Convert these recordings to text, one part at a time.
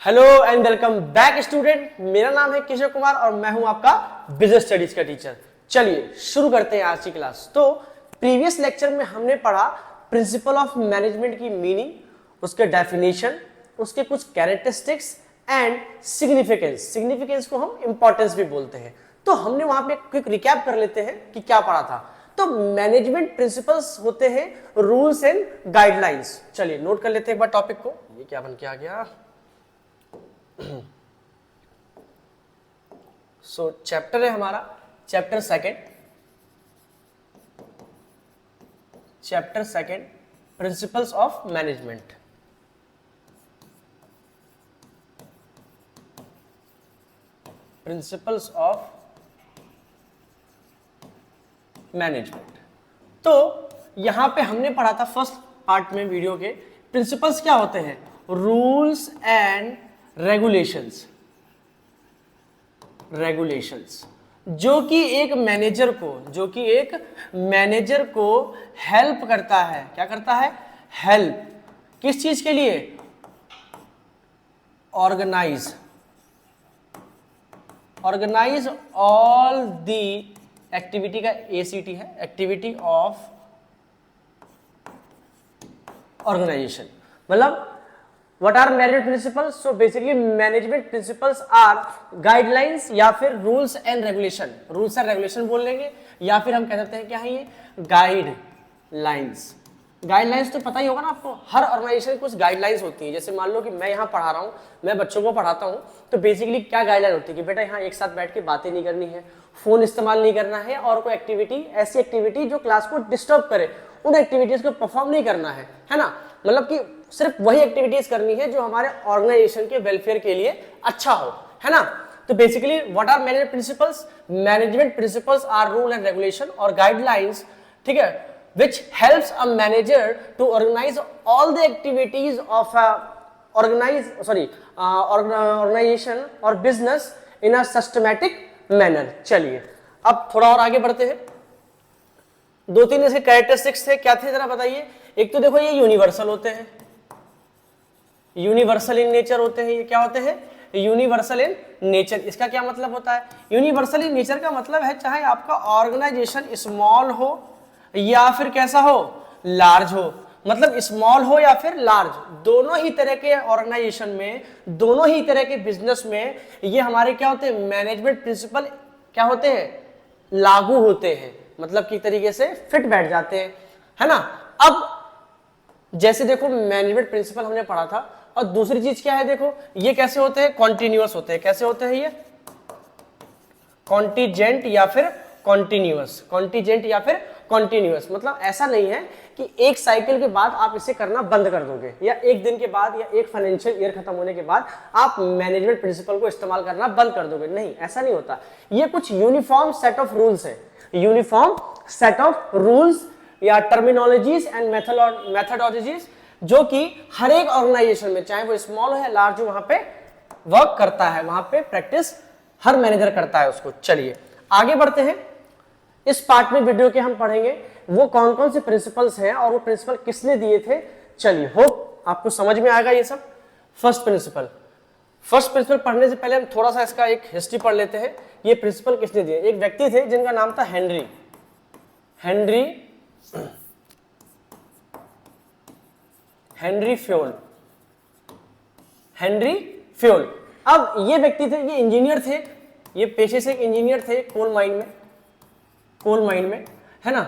Hello and welcome back student. मेरा नाम है किशोर कुमार और मैं हूं आपका बिजनेस स्टडीज का टीचर। चलिए शुरू करते हैं आज की क्लास। तो प्रीवियस लेक्चर में हमने पढ़ा प्रिंसिपल ऑफ मैनेजमेंट की मीनिंग, उसके डेफिनेशन, उसके कुछ कैरेक्टरिस्टिक्स एंड सिग्निफिकेंस। सिग्निफिकेंस को हम इंपॉर्टेंस भी बोलते हैं। तो हमने वहां पे क्विक रिकैप कर लेते हैं कि क्या पढ़ा था। तो मैनेजमेंट प्रिंसिपल्स होते हैं रूल्स एंड गाइडलाइंस। चलिए नोट कर लेते हैं एक बार टॉपिक को। ये क्या बन के आ गया। सो चैप्टर है हमारा chapter second principles of management. Principles of management. तो यहां पे हमने पढ़ा था फर्स्ट पार्ट में वीडियो के प्रिंसिपल्स क्या होते हैं, रूल्स एंड रेगुलेशंस जो कि एक मैनेजर को हेल्प करता है। क्या करता है? हेल्प किस चीज के लिए? ऑर्गेनाइज ऑल दी एक्टिविटी का एसीटी है, एक्टिविटी ऑफ ऑर्गेनाइजेशन। मतलब What are management principles? So basically management principles are guidelines या फिर rules and regulation। rules and regulation बोल लेंगे या फिर हम कह सकते हैं क्या है ये गाइडलाइंस। गाइडलाइंस तो पता ही होगा ना आपको, हर ऑर्गेनाइजेशन की कुछ गाइडलाइंस होती है। जैसे मान लो कि मैं यहाँ पढ़ा रहा हूँ, मैं बच्चों को पढ़ाता हूँ, तो बेसिकली क्या गाइडलाइन होती है कि बेटा यहाँ एक साथ बैठ के बातें नहीं करनी है, फोन इस्तेमाल नहीं करना है, और कोई एक्टिविटी, ऐसी एक्टिविटी जो क्लास को डिस्टर्ब करे, उन एक्टिविटीज को परफॉर्म नहीं करना है ना। मतलब कि सिर्फ वही एक्टिविटीज करनी है जो हमारे ऑर्गेनाइजेशन के वेलफेयर के लिए अच्छा हो, है ना। तो basically what are management principles? Management principles are rule and regulation और गाइडलाइंस, ठीक है, which helps a manager to organize all the activities of a organization or business in a systematic manner। चलिए अब थोड़ा और आगे बढ़ते हैं। दो तीन ऐसे कैरेक्टरिस्टिक्स थे, क्या थे जरा बताइए। एक तो देखो ये यूनिवर्सल होते हैं, यूनिवर्सल इन नेचर होते हैं। ये क्या होते हैं? Universal in nature. इसका क्या मतलब होता है? यूनिवर्सल इन नेचर का मतलब है चाहे आपका ऑर्गेनाइजेशन स्मॉल हो या फिर कैसा हो, लार्ज हो। मतलब स्मॉल हो या फिर लार्ज, दोनों ही तरह के ऑर्गेनाइजेशन में, दोनों ही तरह के बिजनेस में ये हमारे क्या होते हैं, मैनेजमेंट प्रिंसिपल क्या होते हैं, लागू होते हैं। मतलब की तरीके से फिट बैठ जाते हैं, है ना। अब जैसे देखो मैनेजमेंट प्रिंसिपल हमने पढ़ा था, और दूसरी चीज क्या है, देखो ये कैसे होते हैं, कॉन्टिन्यूअस होते हैं। कैसे होते हैं ये? कॉन्टीजेंट या फिर कॉन्टिन्यूअस। कॉन्टीजेंट या फिर कॉन्टिन्यूअस मतलब ऐसा नहीं है कि एक साइकिल के बाद आप इसे करना बंद कर दोगे, या एक दिन के बाद या एक फाइनेंशियल ईयर खत्म होने के बाद आप मैनेजमेंट प्रिंसिपल को इस्तेमाल करना बंद कर दोगे। नहीं, ऐसा नहीं होता। ये कुछ यूनिफॉर्म सेट ऑफ रूल्स है, यूनिफॉर्म सेट ऑफ रूल्स या टर्मिनोलॉजीज एंड मेथडोलॉजीज जो कि हर एक ऑर्गेनाइजेशन में, चाहे वो स्मॉल हो या लार्ज हो, वहां पे वर्क करता है, वहां पे प्रैक्टिस हर मैनेजर करता है उसको। चलिए आगे बढ़ते हैं। इस पार्ट में वीडियो के हम पढ़ेंगे वो कौन कौन से प्रिंसिपल्स हैं और वो प्रिंसिपल किसने दिए थे। चलिए होप आपको समझ में आएगा ये सब। फर्स्ट प्रिंसिपल पढ़ने से पहले हम थोड़ा सा इसका एक हिस्ट्री पढ़ लेते हैं। ये प्रिंसिपल किसने दिए? एक व्यक्ति थे जिनका नाम था हेनरी फ्योल। अब ये व्यक्ति थे, ये इंजीनियर थे, ये पेशे से एक इंजीनियर थे कोल माइन में, है ना।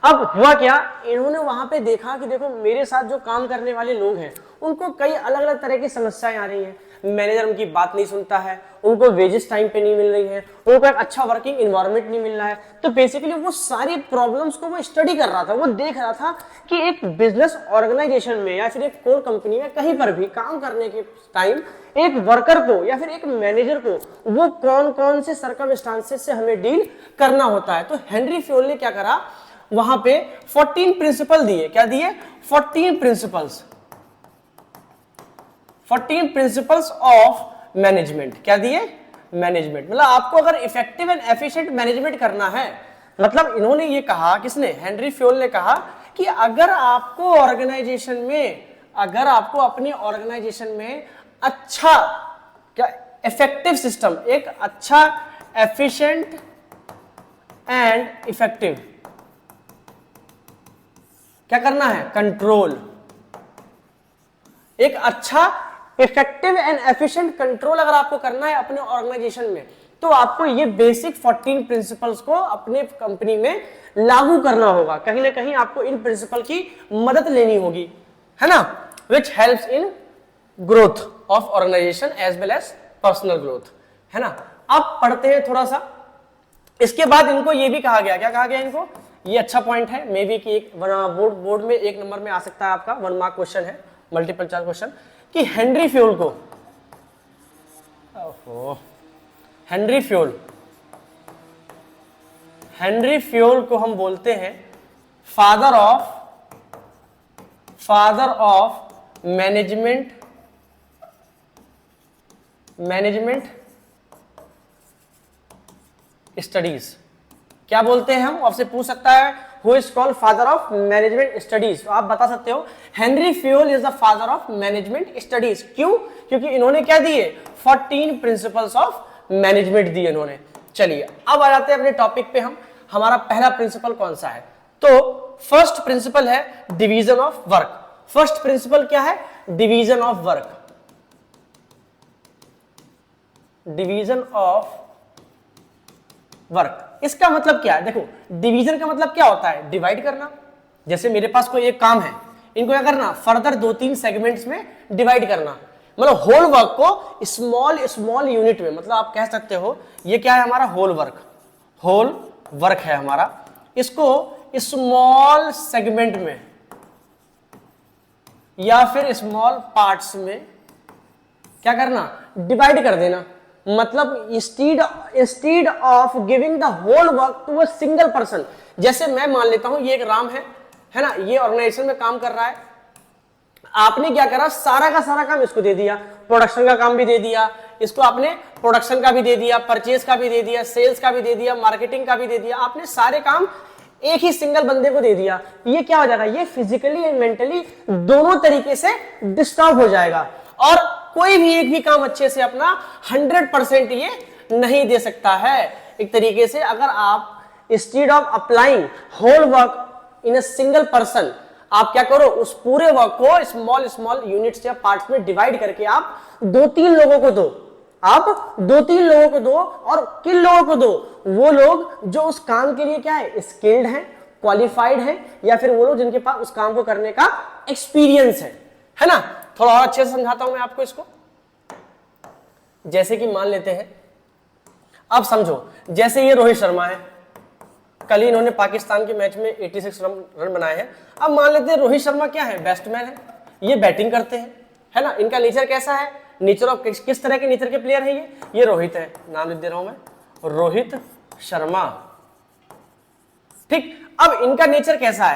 अब हुआ क्या, इन्होंने वहां पे देखा कि देखो मेरे साथ जो काम करने वाले लोग हैं उनको कई अलग अलग तरह की समस्याएं आ रही हैं। मैनेजर उनकी बात नहीं सुनता है, उनको वेजेस टाइम पे नहीं मिल रही है, उनको एक अच्छा वर्किंग एनवायरनमेंट नहीं मिल रहा है। तो बेसिकली वो सारी प्रॉब्लम्स को वो स्टडी कर रहा था, वो देख रहा था कि एक बिजनेस ऑर्गेनाइजेशन में या फिर एक कोल कंपनी में कहीं पर भी काम करने के टाइम एक वर्कर को या फिर एक मैनेजर को वो कौन कौन से सर्कमस्टांसेस से हमें डील करना होता है। तो हेनरी फ्योल ने क्या करा, वहां पे 14 प्रिंसिपल दिए। क्या दिए? 14 प्रिंसिपल्स ऑफ मैनेजमेंट। क्या दिए? मैनेजमेंट। मतलब आपको अगर इफेक्टिव एंड एफिशिएंट मैनेजमेंट करना है, मतलब इन्होंने ये कहा, किसने? हेनरी फ्योल ने कहा कि अगर आपको अपने ऑर्गेनाइजेशन में अच्छा क्या, इफेक्टिव सिस्टम, एक अच्छा एफिशिएंट एंड इफेक्टिव, क्या करना है, कंट्रोल, एक अच्छा इफेक्टिव एंड एफिशिएंट कंट्रोल अगर आपको करना है अपने ऑर्गेनाइजेशन में, तो आपको ये बेसिक 14 प्रिंसिपल्स को अपने कंपनी में लागू करना होगा। कहीं ना कहीं आपको इन प्रिंसिपल की मदद लेनी होगी, है ना, which helps in growth of organisation as well as personal growth, है ना। अब पढ़ते हैं थोड़ा सा, इसके बाद इनको ये भी कहा गया, क्या कहा गया इनको, ये अच्छा पॉइंट है, मे बी कि एक बोर्ड में 1 नंबर में आ सकता है आपका, 1 मार्क क्वेश्चन है, मल्टीपल चॉइस क्वेश्चन, कि हेनरी फ्यूल को, हेनरी फ्यूल को हम बोलते हैं फादर ऑफ मैनेजमेंट स्टडीज। क्या बोलते हैं हम, आपसे पूछ सकता है who is called father of management studies, तो आप बता सकते हो Henry fuel is the father of management studies. क्यों, क्योंकि इन्होंने क्या दिए, 14 प्रिंसिपल्स ऑफ मैनेजमेंट दिए इन्होंने। चलिए अब आ जाते हैं अपने टॉपिक पे, हम हमारा पहला प्रिंसिपल कौन सा है, तो फर्स्ट प्रिंसिपल है division of work. First principle क्या है, division of work, division of work. इसका मतलब क्या है, देखो डिवीजन का मतलब क्या होता है, डिवाइड करना। जैसे मेरे पास कोई एक काम है, इनको क्या करना, फर्दर 2-3 सेगमेंट्स में डिवाइड करना, मतलब होल वर्क को स्मॉल यूनिट में, मतलब आप कह सकते हो ये क्या है हमारा, होल वर्क है हमारा, इसको स्मॉल सेगमेंट में या फिर स्मॉल पार्ट्स में क्या करना, डिवाइड कर देना। मतलब instead of giving the whole work to a single person, जैसे मैं मान लेता हूं ये एक राम है ना, ये ऑर्गेनाइजेशन में काम कर रहा है, आपने क्या करा, सारा का सारा काम इसको दे दिया, प्रोडक्शन का काम भी दे दिया इसको, आपने प्रोडक्शन का भी दे दिया, परचेज का भी दे दिया, सेल्स का भी दे दिया, मार्केटिंग का भी दे दिया, आपने सारे काम एक ही सिंगल बंदे को दे दिया। ये क्या हो जाएगा, ये फिजिकली एंड मेंटली दोनों तरीके से डिस्टर्ब हो जाएगा, और कोई भी एक भी काम अच्छे से अपना 100% ये नहीं दे सकता है। एक तरीके से अगर आप instead of applying whole work in a single person, आप क्या करो, उस पूरे वर्क को स्मॉल यूनिट्स या पार्ट्स में डिवाइड करके आप 2-3 लोगों को दो, और किन लोगों को दो, वो लोग जो उस काम के लिए क्या है, स्किल्ड हैं, क्वालिफाइड हैं, या फिर वो लोग जिनके पास उस काम को करने का एक्सपीरियंस है ना। थोड़ा और अच्छे से समझाता हूं मैं आपको इसको। जैसे कि मान लेते हैं, अब समझो जैसे ये रोहित शर्मा है, कल ही इन्होंने पाकिस्तान के मैच में 86 रन बनाए हैं। अब मान लेते हैं रोहित शर्मा क्या है, बैट्समैन है, ये बैटिंग करते हैं, है ना। इनका नेचर कैसा है, नेचर ऑफ किस तरह के नेचर के प्लेयर है ये रोहित है, नाम लिख दे रहा हूं मैं, रोहित शर्मा, ठीक। अब इनका नेचर कैसा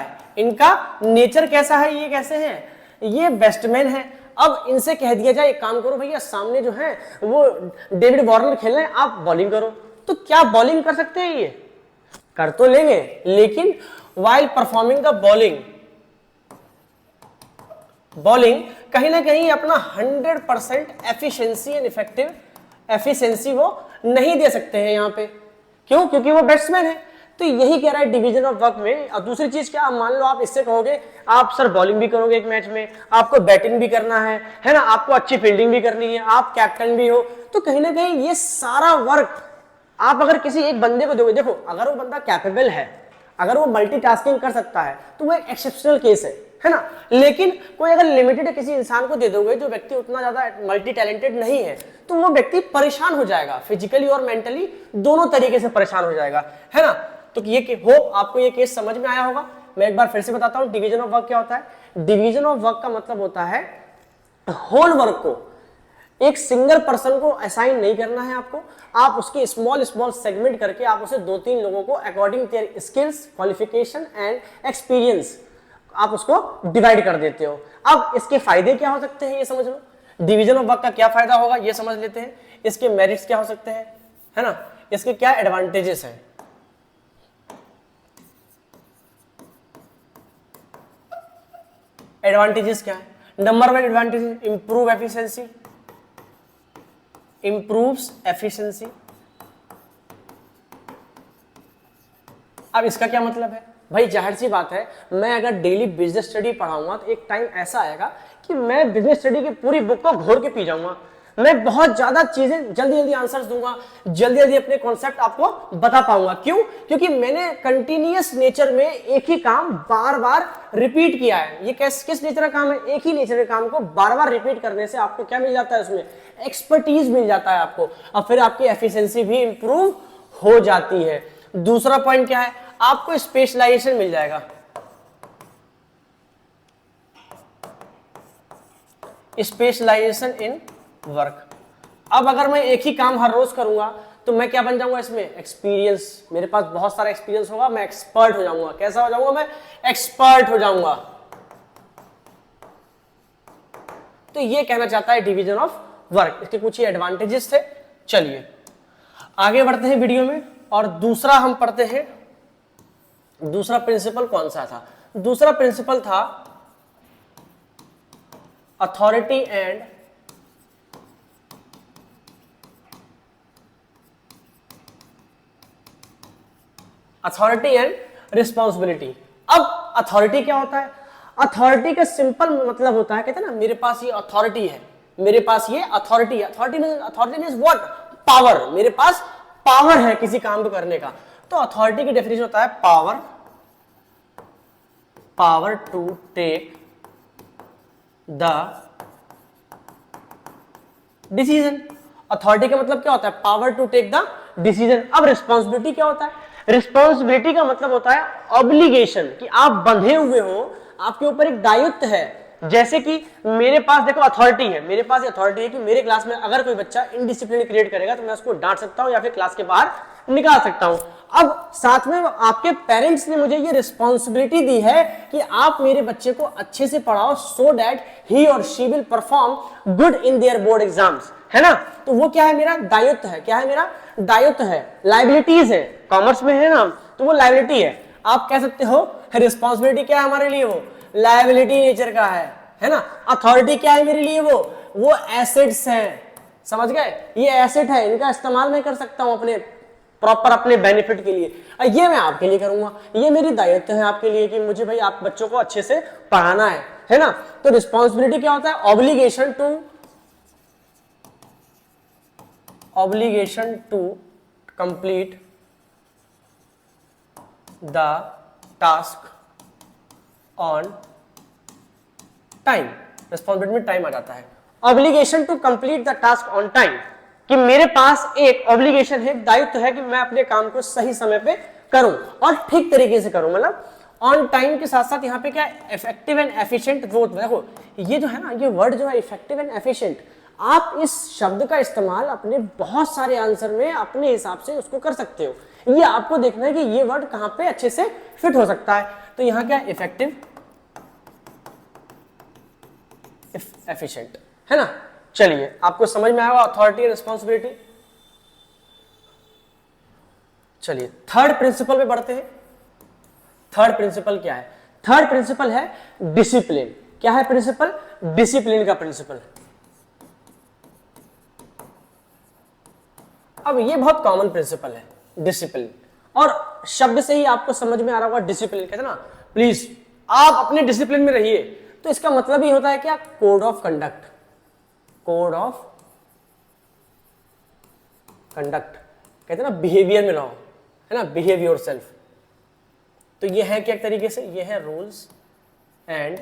है, ये कैसे हैं, ये बैट्समैन है। अब इनसे कह दिया जाए एक काम करो भैया, सामने जो है वो डेविड वार्नर खेल रहे हैं, आप बॉलिंग करो, तो क्या बॉलिंग कर सकते हैं, ये कर तो लेंगे, लेकिन वाइल परफॉर्मिंग द बॉलिंग कहीं ना कहीं अपना 100% एफिशिएंसी एंड इफेक्टिव एफिशिएंसी वो नहीं दे सकते हैं यहाँ पे। क्यों, क्योंकि वो बैट्समैन है। तो यही कह रहा है डिवीजन ऑफ वर्क में। और दूसरी चीज क्या, मान लो आप इससे कहोगे आप सर बॉलिंग भी करोगे एक मैच में, आपको बैटिंग भी करना है ना, आपको अच्छी फील्डिंग भी करनी है, आप कैप्टन भी हो, तो कहीं ना कहीं ये सारा वर्क आप अगर किसी एक बंदे को दोगे, देखो अगर वो बंदा कैपेबल है, अगर वो मल्टीटास्किंग कर सकता है, तो वो एक एक्सेप्शनल केस है ना। लेकिन कोई अगर लिमिटेड किसी इंसान को दे दोगे, जो व्यक्ति उतना ज्यादा मल्टी टैलेंटेड नहीं है, तो वो व्यक्ति परेशान हो जाएगा, फिजिकली और मेंटली दोनों तरीके से परेशान हो जाएगा, है ना। तो ये आपको ये केस समझ में आया होगा। मैं एक बार फिर से बताता हूं डिवीजन ऑफ वर्क क्या होता है। डिवीजन ऑफ वर्क का मतलब होता है होल वर्क को एक सिंगल पर्सन को असाइन नहीं करना है आपको, आप उसके स्मॉल सेगमेंट करके आप उसे 2-3 लोगों को according to their skills, qualification and experience आप उसको डिवाइड कर देते हो। अब इसके फायदे क्या हो सकते हैं ये समझ लो, डिवीजन ऑफ वर्क का क्या फायदा होगा ये समझ लेते हैं, इसके मेरिट्स क्या हो सकते हैं, है ना, इसके क्या एडवांटेजेस हैं। एडवांटेजेस क्या है, number one advantage improve efficiency, improves efficiency। अब इसका क्या मतलब है भाई, जाहिर सी बात है, मैं अगर डेली बिजनेस स्टडी पढ़ाऊंगा तो एक टाइम ऐसा आएगा कि मैं बिजनेस स्टडी की पूरी बुक को घोर के पी जाऊंगा। मैं बहुत ज्यादा चीजें जल्दी जल्दी आंसर्स दूंगा, जल्दी जल्दी अपने कॉन्सेप्ट आपको बता पाऊंगा। क्यों? क्योंकि मैंने कंटिन्यूअस नेचर में एक ही काम बार बार रिपीट किया है। ये किस नेचर का काम है? एक ही नेचर के काम को बार बार रिपीट करने से आपको क्या मिल जाता है? उसमें एक्सपर्टीज मिल जाता है आपको, और फिर आपकी एफिशिएंसी भी इंप्रूव हो जाती है। दूसरा पॉइंट क्या है? आपको स्पेशलाइजेशन मिल जाएगा। Specialisation in work. अब अगर मैं एक ही काम हर रोज करूंगा तो मैं क्या बन जाऊंगा? इसमें एक्सपीरियंस, मेरे पास बहुत सारा एक्सपीरियंस होगा, मैं एक्सपर्ट हो जाऊंगा। कैसा हो जाऊंगा? मैं एक्सपर्ट हो जाऊंगा। तो ये कहना चाहता है डिवीजन ऑफ वर्क। इसके कुछ ही एडवांटेजेस थे। चलिए आगे बढ़ते हैं वीडियो में, और दूसरा हम पढ़ते हैं। दूसरा प्रिंसिपल कौन सा था? दूसरा प्रिंसिपल था अथॉरिटी एंड रिस्पॉन्सिबिलिटी। अब अथॉरिटी क्या होता है? अथॉरिटी का सिंपल मतलब होता है, कहते हैं ना, मेरे पास ये अथॉरिटी है, मेरे पास ये अथॉरिटी है। Authority means what? पावर। मेरे पास पावर है किसी काम को करने का। तो अथॉरिटी की डेफिनेशन होता है power to take the decision. Authority का मतलब क्या होता है? Power to take the decision. अब रिस्पॉन्सिबिलिटी क्या होता है? रिस्पॉन्सिबिलिटी का मतलब होता है ऑब्लिगेशन, कि आप बंधे हुए हो, आपके ऊपर एक दायित्व है। जैसे कि मेरे पास देखो अथॉरिटी है, मेरे पास अथॉरिटी है कि मेरे क्लास में अगर कोई बच्चा इनडिसिप्लिन क्रिएट करेगा तो मैं उसको डांट सकता हूं या फिर क्लास के बाहर निकाल सकता हूं। अब साथ में आपके पेरेंट्स ने मुझे ये रिस्पॉन्सिबिलिटी दी है कि आप मेरे बच्चे को अच्छे से पढ़ाओ, सो दैट ही और she will perform good in their board exams, है ना। तो वो क्या है? मेरा दायित्व है। क्या है? मेरा दायित्व है। लाइबिलिटीज है, कॉमर्स में है ना, तो वो लाइबिलिटी है। आप कह सकते हो रिस्पॉन्सिबिलिटी क्या है हमारे लिए? वो लायबिलिटी नेचर का है ना। अथॉरिटी क्या है मेरे लिए? वो एसेट्स हैं। समझ गए? ये एसेट है, इनका इस्तेमाल मैं कर सकता हूं अपने प्रॉपर अपने बेनिफिट के लिए। ये मैं आपके लिए करूंगा, ये मेरी दायित्व है आपके लिए कि मुझे भाई आप बच्चों को अच्छे से पढ़ाना है ना। तो रिस्पॉन्सिबिलिटी क्या होता है? Obligation to complete the task on time. Responsibility में टाइम आ जाता है। Obligation to complete the task on time, कि मेरे पास एक ऑब्लिगेशन है, दायित्व है कि मैं अपने काम को सही समय पे करूं और ठीक तरीके से करूं। मतलब ऑन टाइम के साथ साथ यहाँ पे क्या है? Effective and efficient. देखो ये जो है ना, ये वर्ड जो है इफेक्टिव एंड एफिशिएंट, आप इस शब्द का इस्तेमाल अपने बहुत सारे आंसर में अपने हिसाब से उसको कर सकते हो। ये आपको देखना है कि ये वर्ड कहां पे अच्छे से फिट हो सकता है। तो यहां क्या? इफेक्टिव, एफिशिएंट, है ना। चलिए आपको समझ में आएगा अथॉरिटी एंड रिस्पॉन्सिबिलिटी। चलिए थर्ड प्रिंसिपल पे बढ़ते हैं। थर्ड प्रिंसिपल क्या है? थर्ड प्रिंसिपल है डिसिप्लिन। क्या है प्रिंसिपल? डिसिप्लिन का प्रिंसिपल। अब ये बहुत कॉमन प्रिंसिपल है डिसिप्लिन, और शब्द से ही आपको समझ में आ रहा होगा डिसिप्लिन। कहते ना, प्लीज आप अपने डिसिप्लिन में रहिए। तो इसका मतलब ही होता है क्या? Code of conduct. Code of conduct कहते ना, बिहेवियर में रहो, है ना, बिहेव योरसेल्फ। तो ये है क्या? एक तरीके से ये है रूल्स एंड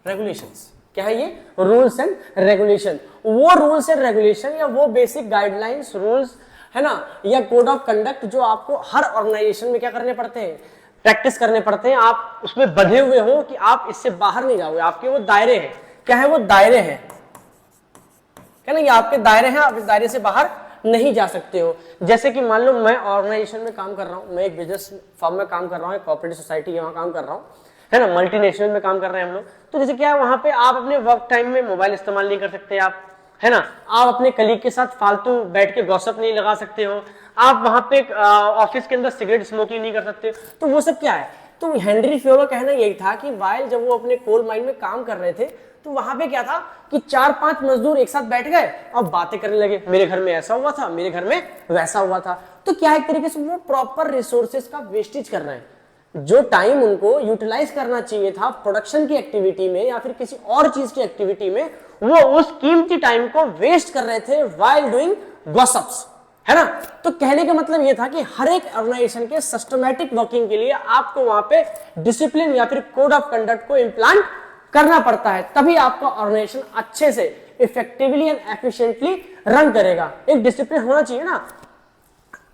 रेगुलेशंस। क्या है ये? Rules and regulation. वो रूल्स एंड रेगुलेशन या वो बेसिक गाइडलाइंस, रूल्स, है ना, या कोड ऑफ कंडक्ट जो आपको हर ऑर्गेनाइजेशन में क्या करने पड़ते हैं? प्रैक्टिस करने पड़ते हैं। आप उसमें बंधे हुए हो कि आप इससे बाहर नहीं जाओगे। आपके वो दायरे हैं। क्या है? वो दायरे हैं, क्या ना, ये आपके दायरे हैं, आप इस दायरे से बाहर नहीं जा सकते हो। जैसे कि मान लो मैं ऑर्गेनाइजेशन में काम कर रहा हूँ, मैं एक बिजनेस फर्म में काम कर रहा हूँ, एक कोऑपरेटिव सोसाइटी यहाँ काम कर रहा हूँ, है ना, मल्टीनेशनल में काम कर रहे हैं हम लोग। तो जैसे क्या है, वहां पे आप अपने वर्क टाइम में मोबाइल इस्तेमाल नहीं कर सकते आप, है ना। आप अपने कलीग के साथ फालतू बैठ के गॉसिप नहीं लगा सकते हो। आप वहां पे ऑफिस के अंदर सिगरेट स्मोकिंग नहीं कर सकते। तो वो सब क्या है? तो हेनरी फियो का कहना यही था कि वाइल जब वो अपने कोल माइन में काम कर रहे थे तो वहां पे क्या था कि 4-5 मजदूर एक साथ बैठ गए और बातें करने लगे, मेरे घर में ऐसा हुआ था, मेरे घर में वैसा हुआ था। तो क्या एक तरीके से वो प्रॉपर रिसोर्सेज का वेस्टेज कर रहे हैं। जो टाइम उनको यूटिलाइज करना चाहिए था प्रोडक्शन की एक्टिविटी में या फिर किसी और चीज की एक्टिविटी में, वो उस कीमती टाइम को वेस्ट कर रहे थे व्हाइल डूइंग गॉसिप्स, है ना। तो कहने का मतलब यह था कि हर एक ऑर्गेनाइजेशन के सिस्टमैटिक वर्किंग के लिए आपको वहां पे डिसिप्लिन या फिर कोड ऑफ कंडक्ट को इंप्लांट करना पड़ता है, तभी आपका ऑर्गेनाइजेशन अच्छे से इफेक्टिवली एंड एफिशिएंटली रन करेगा। एक डिसिप्लिन होना चाहिए ना,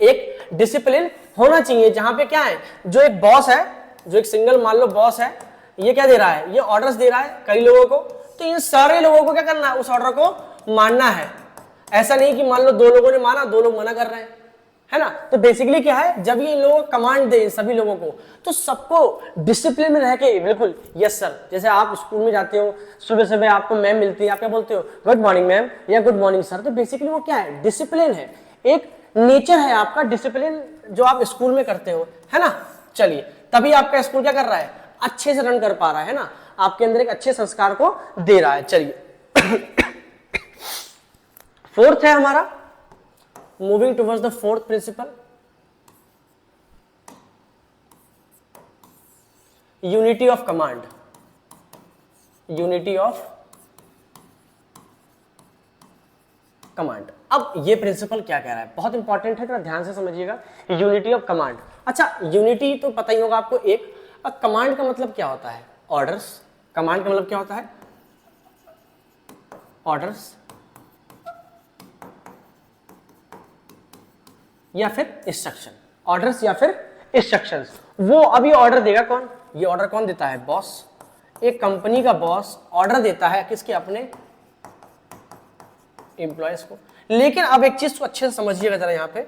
एक डिसिप्लिन होना चाहिए जहां पे क्या है, जो एक बॉस है, जो एक सिंगल मान लो बॉस है, ये क्या दे रहा है, ये ऑर्डर्स दे रहा है कई लोगों को, तो इन सारे लोगों को क्या करना है, उस ऑर्डर को मानना है। ऐसा नहीं कि मान लो 2 लोगों ने माना, 2 लोग मना कर रहे हैं, है ना। तो बेसिकली क्या है, जब ये लोग कमांड दे सभी लोगों को, तो सबको डिसिप्लिन में रह के बिल्कुल यस सर, जैसे आप स्कूल में जाते हो, सुबह सुबह आपको मैम मिलती है, आप क्या बोलते हो, गुड मॉर्निंग मैम या गुड मॉर्निंग सर। तो बेसिकली वो क्या है, डिसिप्लिन है, एक नेचर है आपका डिसिप्लिन जो आप स्कूल में करते हो, है ना। चलिए, तभी आपका स्कूल क्या कर रहा है, अच्छे से रन कर पा रहा है ना, आपके अंदर एक अच्छे संस्कार को दे रहा है। चलिए फोर्थ है हमारा, moving towards the fourth principle, unity of command. Unity of command. अब ये प्रिंसिपल क्या कह रहा है, बहुत इंपॉर्टेंट है, थोड़ा ध्यान से समझिएगा। यूनिटी ऑफ कमांड, अच्छा यूनिटी तो पता ही होगा आपको एक, अब कमांड का मतलब क्या होता है, ऑर्डर्स। कमांड का मतलब क्या होता है, ऑर्डर्स या फिर इंस्ट्रक्शन, ऑर्डर्स या फिर इंस्ट्रक्शंस। वो अभी ऑर्डर देगा कौन, ये ऑर्डर कौन देता है, बॉस। एक कंपनी का बॉस ऑर्डर देता है किसके, अपने एम्प्लॉयज को। लेकिन अब एक चीज को अच्छे से समझिएगा जरा, यहां पे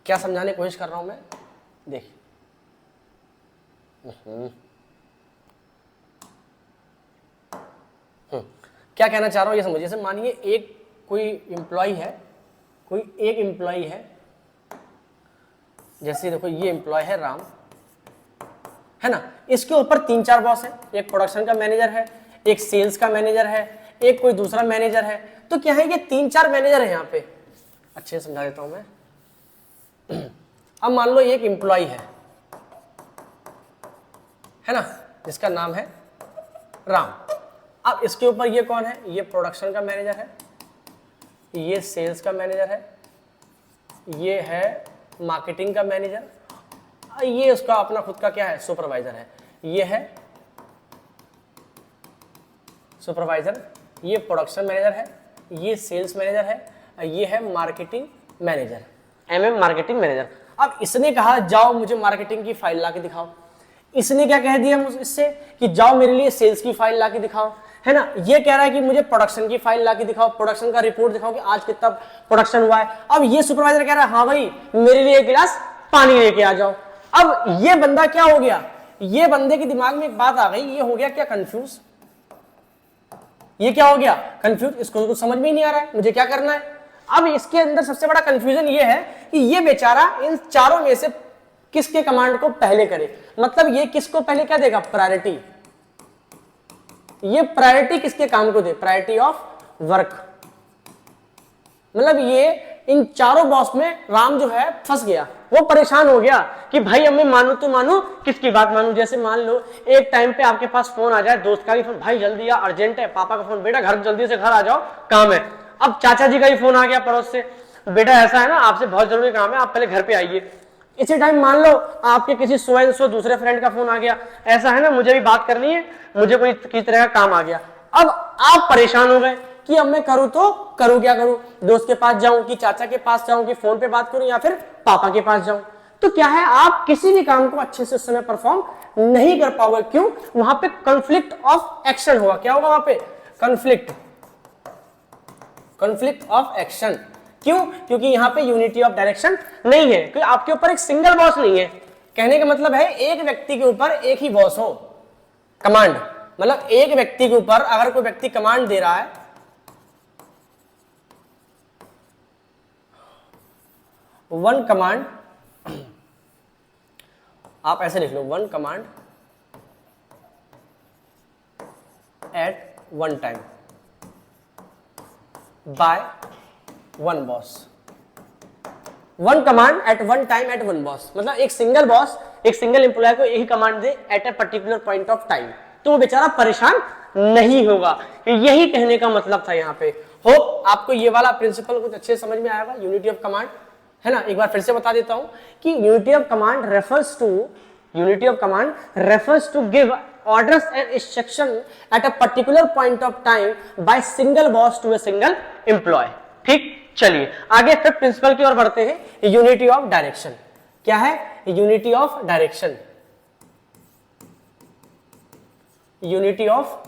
क्या समझाने की कोशिश कर रहा हूं मैं, देखिए क्या कहना चाह रहा हूं ये समझिए। जैसे मानिए एक कोई एम्प्लॉय है, कोई एक एम्प्लॉय है, जैसे देखो ये एम्प्लॉय है राम, है ना, इसके ऊपर 3-4 बॉस है, एक प्रोडक्शन का मैनेजर है, एक सेल्स का मैनेजर है, एक कोई दूसरा मैनेजर है। तो क्या है, ये 3-4 मैनेजर है यहाँ पे, अच्छे से समझा देता हूं मैं। अब मान लो एक एम्प्लॉय है ना, जिसका नाम है राम। अब इसके ऊपर ये कौन है, ये प्रोडक्शन का मैनेजर है, ये सेल्स का मैनेजर है, ये है मार्केटिंग का मैनेजर, ये उसका अपना खुद का क्या है, सुपरवाइजर है। ये है सुपरवाइजर, ये प्रोडक्शन मैनेजर है, ये सेल्स मैनेजर है, ये है marketing manager, MM marketing manager. अब इसने कहा जाओ मुझे मार्केटिंग की फाइल ला के दिखाओ, इसने क्या कह दिया इससे कि जाओ मेरे लिए सेल्स की फाइल ला के दिखाओ, है ना। ये कह रहा है कि मुझे प्रोडक्शन की फाइल ला के दिखाओ, प्रोडक्शन का रिपोर्ट दिखाओ कि आज कितना प्रोडक्शन हुआ है। अब ये सुपरवाइजर कह रहा है हाँ भाई मेरे लिए 1 गिलास पानी लेके आ जाओ। अब ये बंदा क्या हो गया, ये बंदे के दिमाग में एक बात आ गई, ये हो गया क्या, कंफ्यूज। ये क्या हो गया, कंफ्यूज, इसको कुछ समझ में ही नहीं आ रहा है मुझे क्या करना है। अब इसके अंदर सबसे बड़ा कंफ्यूजन ये है कि ये बेचारा इन चारों में से किसके कमांड को पहले करे, मतलब ये किसको पहले क्या देगा, प्रायोरिटी। ये प्रायोरिटी किसके काम को दे, प्रायोरिटी ऑफ वर्क। मतलब ये इन चारों बॉस में राम जो है फंस गया, वो परेशान हो गया कि भाई अब मैं मानू तो मानू, किसकी बात मानू। जैसे मान लो एक टाइम पे आपके पास फोन आ जाए, दोस्त का भी फोन, भाई जल्दी आ, अर्जेंट है, पापा का फोन, बेटा घर जल्दी से घर आ जाओ काम है। अब चाचा जी का ही फोन आ गया पड़ोस से, बेटा ऐसा है ना आपसे बहुत जरूरी काम है, आप पहले घर पे आइए। इसी टाइम मान लो आपके किसी सो दूसरे फ्रेंड का फोन आ गया, ऐसा है ना मुझे भी बात करनी है, मुझे कोई किसी तरह का काम आ गया। अब आप परेशान हो गए कि अब मैं करूं तो करूं क्या करूं, दोस्त के पास जाऊं कि चाचा के पास जाऊं कि फोन पे बात करूं या फिर पापा के पास जाऊं। तो क्या है, आप किसी भी काम को अच्छे से उस समय परफॉर्म नहीं कर पाओगे। क्यों, वहां पे कॉन्फ्लिक्ट ऑफ एक्शन होगा। क्या होगा वहां पे, कॉन्फ्लिक्ट ऑफ एक्शन। क्यों, क्योंकि यहां पे यूनिटी ऑफ डायरेक्शन नहीं है, क्योंकि आपके ऊपर एक सिंगल बॉस नहीं है। कहने का मतलब है एक व्यक्ति के ऊपर एक ही बॉस हो, कमांड। मतलब एक व्यक्ति के ऊपर अगर कोई व्यक्ति कमांड दे रहा है, वन कमांड, आप ऐसे लिख लो, one command at one time by one boss, one command at one time at one boss, मतलब एक सिंगल बॉस एक सिंगल एम्प्लॉय को यही कमांड दे at a particular point of time, तो वो बेचारा परेशान नहीं होगा। यही कहने का मतलब था यहाँ पे। होप आपको ये वाला प्रिंसिपल कुछ अच्छे समझ में आएगा, यूनिटी ऑफ कमांड, है ना। एक बार फिर से बता देता हूं कि unity of command refers to give orders and instruction at a particular point of time by single boss to a single employee। ठीक, चलिए आगे फिफ्थ प्रिंसिपल की ओर बढ़ते हैं, यूनिटी ऑफ डायरेक्शन। क्या है? Unity of direction, unity of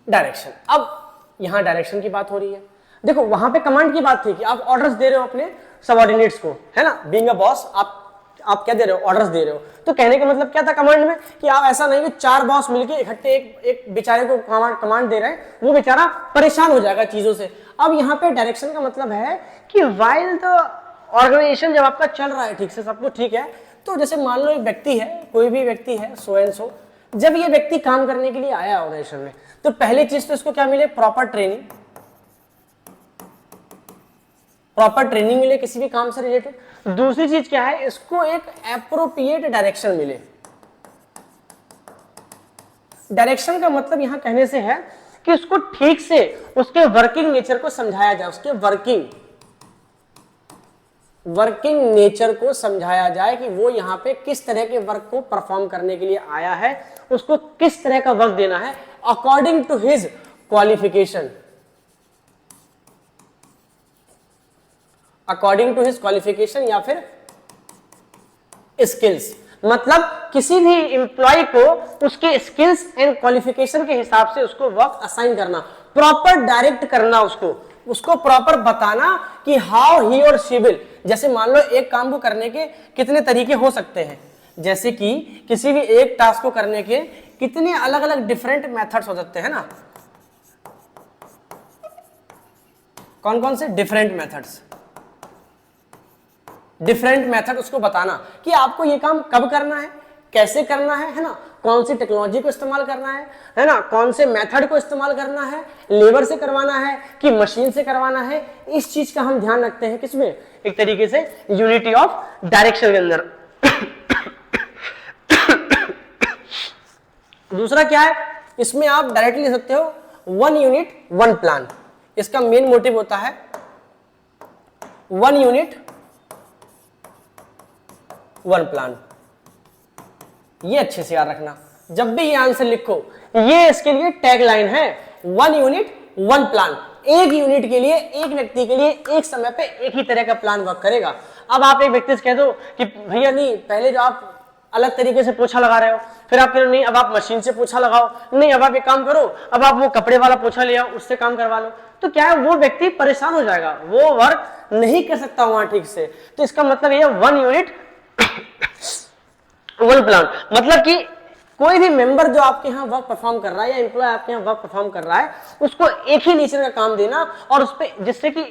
direction. अब यहां डायरेक्शन की बात हो रही है। देखो वहां पे कमांड की बात थी कि आप ऑर्डर्स दे रहे हो अपने सबऑर्डिनेट्स को, है ना, बीइंग अ बॉस आप क्या दे रहे हो? ऑर्डर्स दे रहे हो। तो कहने का मतलब क्या था कमांड में कि आप ऐसा नहीं कि चार बॉस मिलके इकट्ठे एक बेचारे को कमांड दे रहे हैं, वो बेचारा परेशान हो जाएगा चीजों से। अब यहाँ पे डायरेक्शन का मतलब है कि व्हाइल द ऑर्गेनाइजेशन, जब आपका चल रहा है ठीक से, सब कुछ ठीक है, तो जैसे मान लो एक व्यक्ति है, कोई भी व्यक्ति है, सो एंड सो, जब ये व्यक्ति काम करने के लिए आया ऑर्गेनाइजेशन में, तो पहली चीज तो इसको क्या मिले? प्रॉपर ट्रेनिंग मिले किसी भी काम से रिलेटेड। दूसरी चीज क्या है? इसको एक एप्रोप्रिएट डायरेक्शन मिले। डायरेक्शन का मतलब यहां कहने से है कि उसको ठीक से उसके वर्किंग नेचर को समझाया जाए, उसके वर्किंग नेचर को समझाया जाए कि वो यहां पे किस तरह के वर्क को परफॉर्म करने के लिए आया है, उसको किस तरह का वर्क देना है अकॉर्डिंग टू हिज क्वालिफिकेशन, या फिर स्किल्स। मतलब किसी भी एम्प्लॉय को उसके स्किल्स एंड क्वालिफिकेशन के हिसाब से उसको वर्क असाइन करना, प्रॉपर डायरेक्ट करना, उसको प्रॉपर बताना कि हाउ ही और शी विल। जैसे मान लो एक काम को करने के कितने तरीके हो सकते हैं, जैसे कि किसी भी एक टास्क को करने के कितने अलग अलग डिफरेंट मेथड्स हो सकते हैं ना। कौन कौन से? डिफरेंट मेथड उसको बताना कि आपको ये काम कब करना है, कैसे करना है ना, कौन सी टेक्नोलॉजी को इस्तेमाल करना है ना, कौन से मेथड को इस्तेमाल करना है, लेबर से करवाना है कि मशीन से करवाना है। इस चीज का हम ध्यान रखते हैं किसमें? एक तरीके से यूनिटी ऑफ डायरेक्शन के अंदर। दूसरा क्या है? इसमें आप डायरेक्टली लिख सकते हो वन यूनिट वन प्लान। इसका मेन मोटिव होता है वन यूनिट वन प्लान। ये अच्छे से याद रखना, जब भी ये आंसर लिखो, ये इसके लिए टैगलाइन है, वन यूनिट वन प्लान। एक यूनिट के लिए, एक व्यक्ति के लिए एक समय पे एक ही तरह का प्लान वर्क करेगा। अब आप एक व्यक्ति से कह दो कि भैया नहीं, पहले जो आप अलग तरीके से पोछा लगा रहे हो, फिर आप कह रहे नहीं अब आप मशीन से पोछा लगाओ, नहीं अब आप एक काम करो, अब आप वो कपड़े वाला पोछा ले आओ, उससे काम करवा लो, तो क्या है वो व्यक्ति परेशान हो जाएगा, वो वर्क नहीं कर सकता वहां ठीक से। तो इसका मतलब ये वन यूनिट वन प्लान, मतलब कि कोई भी मेंबर जो आपके यहाँ वर्क परफॉर्म कर रहा है या एम्प्लॉय आपके यहाँ वर्क परफॉर्म कर रहा है, उसको एक ही नेचर का काम देना और उस पे जिससे कि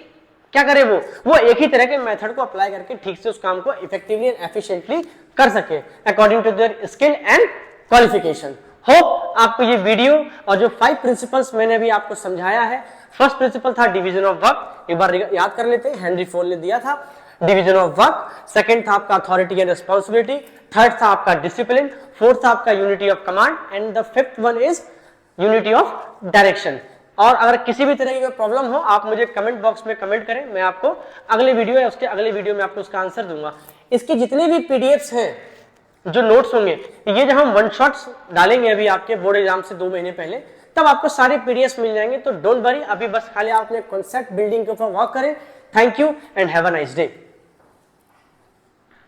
क्या करे वो एक ही तरह के मेथड को अप्लाई करके ठीक से उस काम को इफेक्टिवली एंड एफिशिएंटली कर सके according to their skill and qualification. Hope आपको ये वीडियो और जो 5 प्रिंसिपल्स मैंने अभी आपको समझाया है, फर्स्ट प्रिंसिपल था डिवीजन ऑफ वर्क, एक बार याद कर लेते हैं, हेनरी फोर्ड ने दिया था डिवीजन ऑफ वर्क। सेकंड था आपका अथॉरिटी एंड रिस्पांसिबिलिटी, थर्ड था आपका डिसिप्लिन, फोर्थ था आपका unity of command and the fifth one is unity of direction. और अगर किसी भी तरह की कोई प्रॉब्लम हो आप मुझे कमेंट बॉक्स में कमेंट करें, मैं आपको अगले वीडियो या उसके अगले वीडियो में आपको उसका आंसर दूंगा। इसके जितने भी पीडीएफ्स हैं, जो नोट्स होंगे, ये जब हम वन शॉट्स डालेंगे अभी आपके बोर्ड एग्जाम से 2 महीने पहले, तब आपको सारे पीडीएफ्स मिल जाएंगे। तो डोंट वरी, अभी बस खाली आप अपने कॉन्सेप्ट बिल्डिंग के ऊपर वर्क करें। Thank you and have a nice day.